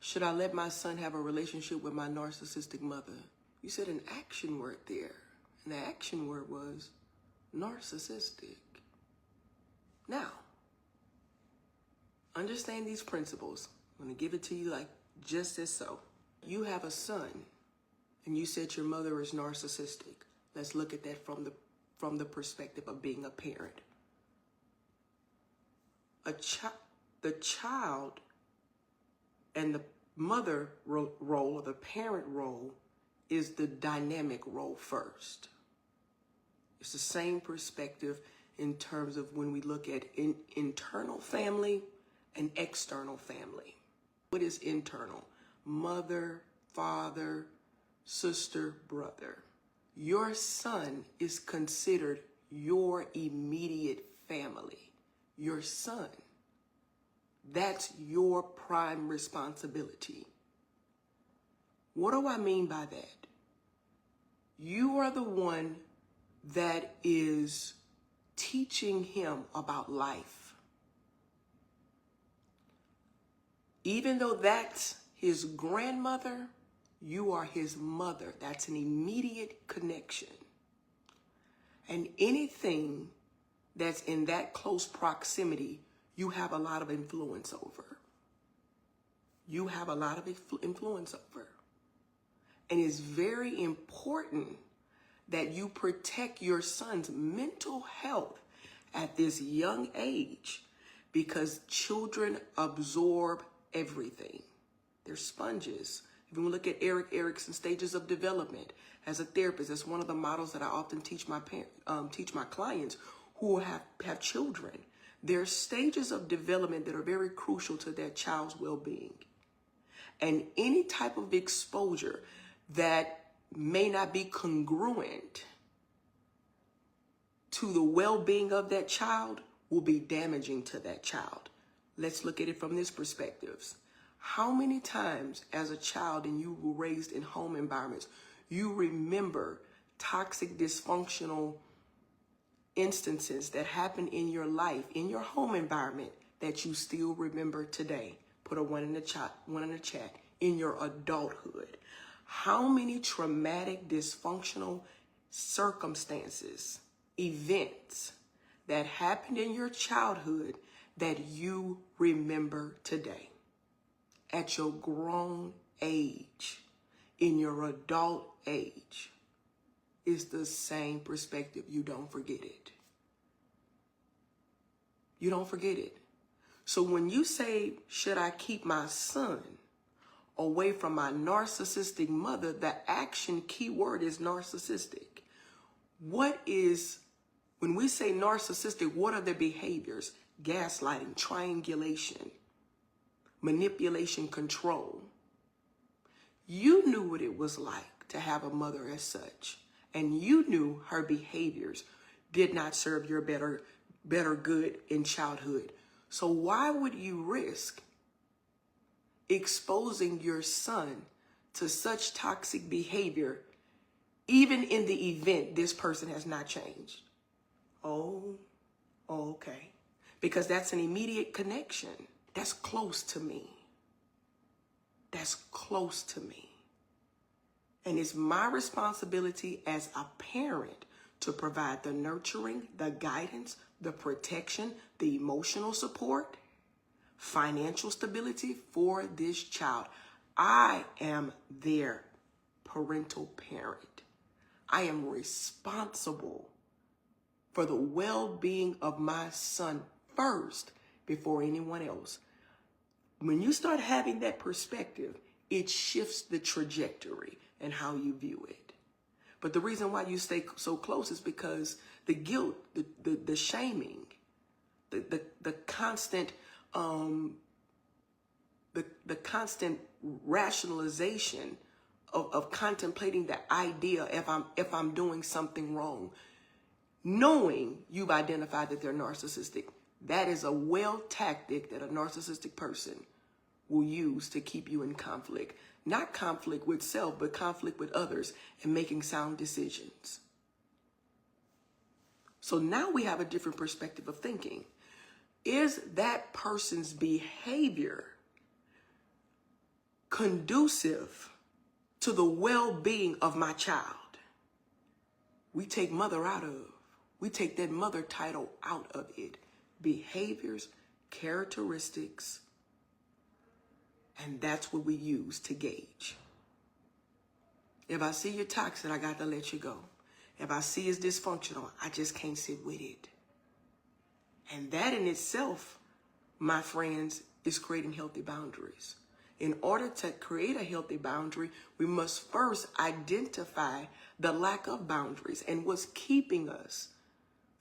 Should I let my son have a relationship with my narcissistic mother? You said an action word there, and the action word was narcissistic. Now, understand these principles. I'm going to give it to you like just as so. You have a son, and you said your mother is narcissistic. Let's look at that from the perspective of being a parent. The child and the mother role or the parent role is the dynamic role first. It's the same perspective in terms of when we look at internal family and external family. What is internal? Mother, father, sister, brother. Your son is considered your immediate family. Your son. That's your prime responsibility. What do I mean by that? You are the one that is teaching him about life. Even though that's his grandmother, you are his mother. That's an immediate connection. And anything that's in that close proximity, you have a lot of influence over. You have a lot of influence over. And it's very important that you protect your son's mental health at this young age, because children absorb everything. They're sponges. If we look at Erik Erikson's stages of development as a therapist, that's one of the models that I often teach my clients who have children. There are stages of development that are very crucial to that child's well-being. And any type of exposure that may not be congruent to the well-being of that child will be damaging to that child. Let's look at it from this perspective. How many times as a child, and you were raised in home environments, you remember toxic, dysfunctional instances that happened in your life, in your home environment, that you still remember today? Put a one in the chat. In your adulthood, how many traumatic, dysfunctional circumstances, events that happened in your childhood that you remember today? At your grown age, in your adult age, it's the same perspective. You don't forget it. You don't forget it. So when you say, should I keep my son away from my narcissistic mother, the action keyword is narcissistic. When we say narcissistic, what are the behaviors? Gaslighting, triangulation, manipulation, control. You knew what it was like to have a mother as such, and you knew her behaviors did not serve your better good in childhood. So why would you risk exposing your son to such toxic behavior, even in the event this person has not changed? Oh, okay. Because that's an immediate connection. That's close to me. That's close to me. And it's my responsibility as a parent to provide the nurturing, the guidance, the protection, the emotional support, financial stability for this child. I am their parental parent. I am responsible for the well-being of my son first before anyone else. When you start having that perspective, it shifts the trajectory and how you view it. But the reason why you stay so close is because the guilt, the shaming, the constant the constant rationalization of contemplating the idea if I'm doing something wrong, knowing you've identified that they're narcissistic, that is a well tactic that a narcissistic person will use to keep you in conflict. Not conflict with self, but conflict with others and making sound decisions. So now we have a different perspective of thinking. Is that person's behavior conducive to the well-being of my child, we take mother out of. We take that mother title out of it. Behaviors, characteristics, and that's what we use to gauge. If I see you're toxic, I got to let you go. If I see it's dysfunctional, I just can't sit with it. And that in itself, my friends, is creating healthy boundaries. In order to create a healthy boundary, we must first identify the lack of boundaries and what's keeping us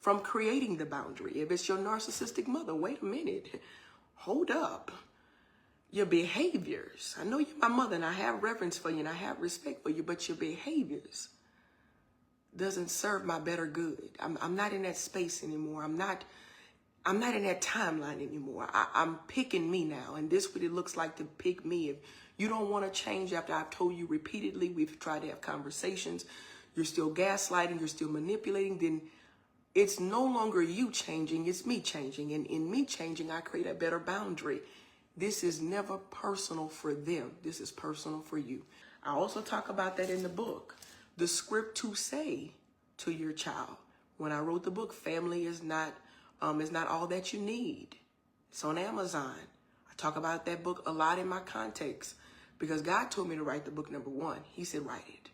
from creating the boundary. If it's your narcissistic mother, wait a minute. Hold up. Your behaviors. I know you're my mother and I have reverence for you and I have respect for you, but your behaviors doesn't serve my better good. I'm not in that space anymore. I'm not in that timeline anymore. I'm picking me now, and this is what it looks like to pick me. If you don't want to change after I've told you repeatedly, we've tried to have conversations, you're still gaslighting, you're still manipulating, then it's no longer you changing, it's me changing. And in me changing, I create a better boundary. This is never personal for them. This is personal for you. I also talk about that in the book. The script to say to your child. When I wrote the book, family is not all that you need. It's on Amazon. I talk about that book a lot in my context because God told me to write the book, number one. He said, write it.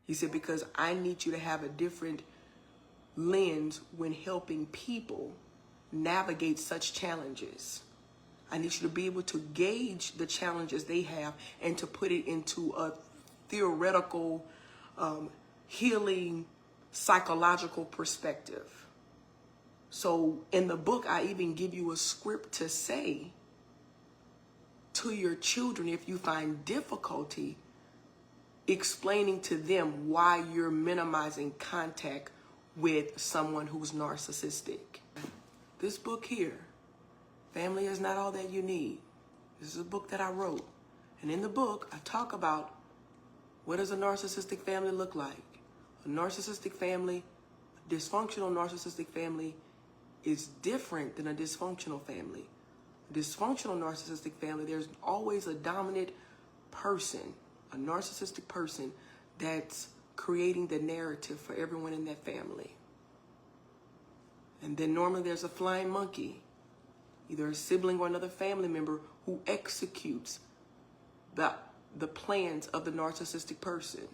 He said, because I need you to have a different lens when helping people navigate such challenges. I need you to be able to gauge the challenges they have and to put it into a theoretical, healing, psychological perspective. So in the book, I even give you a script to say to your children if you find difficulty explaining to them why you're minimizing contact with someone who's narcissistic. This book here, Family is Not All That You Need. This is a book that I wrote. And in the book, I talk about what does a narcissistic family look like. A narcissistic family, a dysfunctional narcissistic family is different than a dysfunctional family. A dysfunctional narcissistic family, there's always a dominant person, a narcissistic person that's creating the narrative for everyone in that family. And then normally there's a flying monkey, either a sibling or another family member who executes the plans of the narcissistic person.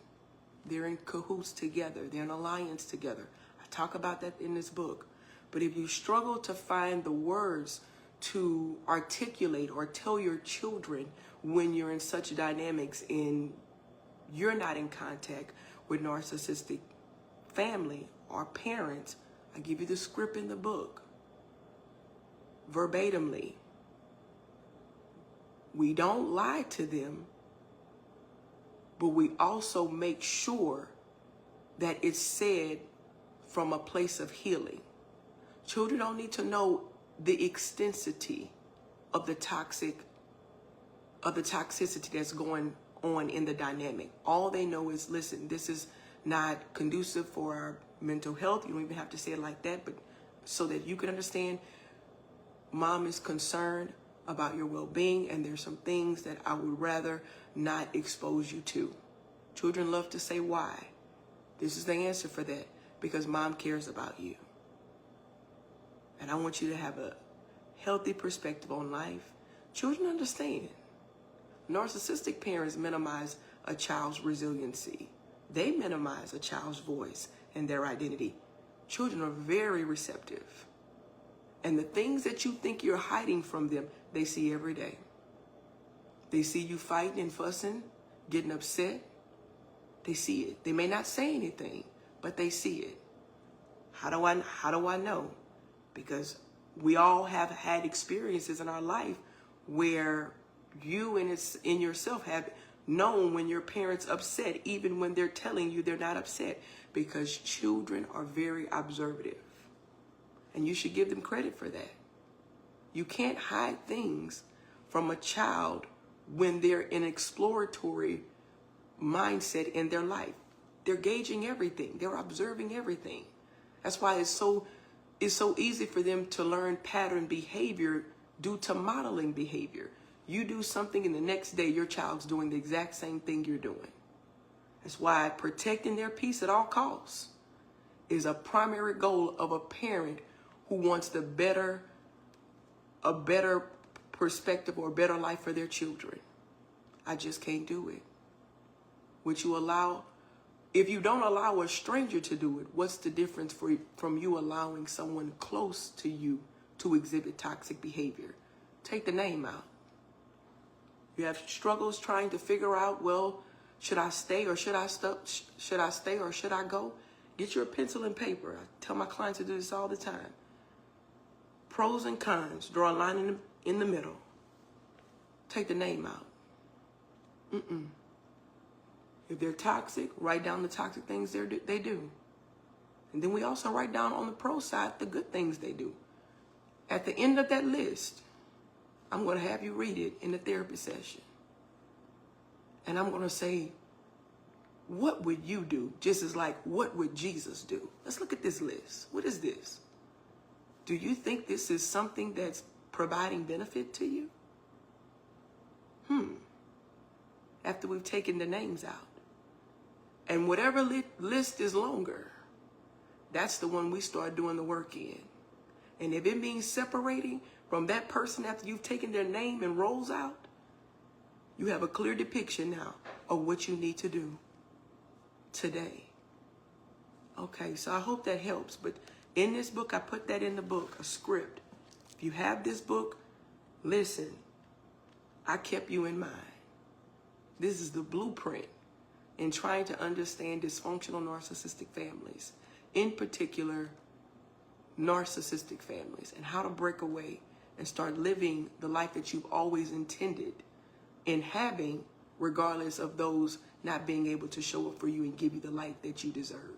They're in cahoots together. They're in alliance together. I talk about that in this book. But if you struggle to find the words to articulate or tell your children when you're in such dynamics and you're not in contact with narcissistic family or parents, I give you the script in the book. Verbatimly. We don't lie to them, but we also make sure that it's said from a place of healing. Children don't need to know the extensity of the toxicity that's going on in the dynamic. All they know is, listen, this is not conducive for our mental health. You don't even have to say it like that, but so that you can understand, mom is concerned about your well-being, and there's some things that I would rather not expose you to. Children love to say why. This is the answer for that, because mom cares about you. And I want you to have a healthy perspective on life. Children understand. Narcissistic parents minimize a child's resiliency. They minimize a child's voice and their identity. Children are very receptive. And the things that you think you're hiding from them, they see every day. They see you fighting and fussing, getting upset. They see it. They may not say anything, but they see it. How do I know? Because we all have had experiences in our life where you in yourself have known when your parents upset, even when they're telling you they're not upset, because children are very observative. And you should give them credit for that. You can't hide things from a child when they're in an exploratory mindset in their life. They're gauging everything. They're observing everything. That's why it's so easy for them to learn pattern behavior due to modeling behavior. You do something and the next day your child's doing the exact same thing you're doing. That's why protecting their peace at all costs is a primary goal of a parent who wants a better perspective or a better life for their children. I just can't do it. Would you allow, if you don't allow a stranger to do it, what's the difference from you allowing someone close to you to exhibit toxic behavior? Take the name out. You have struggles trying to figure out, well, should I stay or should I stop? Should I stay or should I go? Get your pencil and paper. I tell my clients to do this all the time. Pros and cons. Draw a line in the middle. Take the name out. If they're toxic, write down the toxic things they do. And then we also write down on the pro side the good things they do. At the end of that list, I'm going to have you read it in the therapy session. And I'm going to say, what would you do? Just as like, what would Jesus do? Let's look at this list. What is this? Do you think this is something that's providing benefit to you? After we've taken the names out. And whatever list is longer, that's the one we start doing the work in. And if it means separating from that person after you've taken their name and rolls out, you have a clear depiction now of what you need to do today. Okay, so I hope that helps. But in this book, I put that in the book, a script. If you have this book, listen, I kept you in mind. This is the blueprint in trying to understand dysfunctional narcissistic families, in particular, narcissistic families, and how to break away and start living the life that you've always intended in having, regardless of those not being able to show up for you and give you the light that you deserve.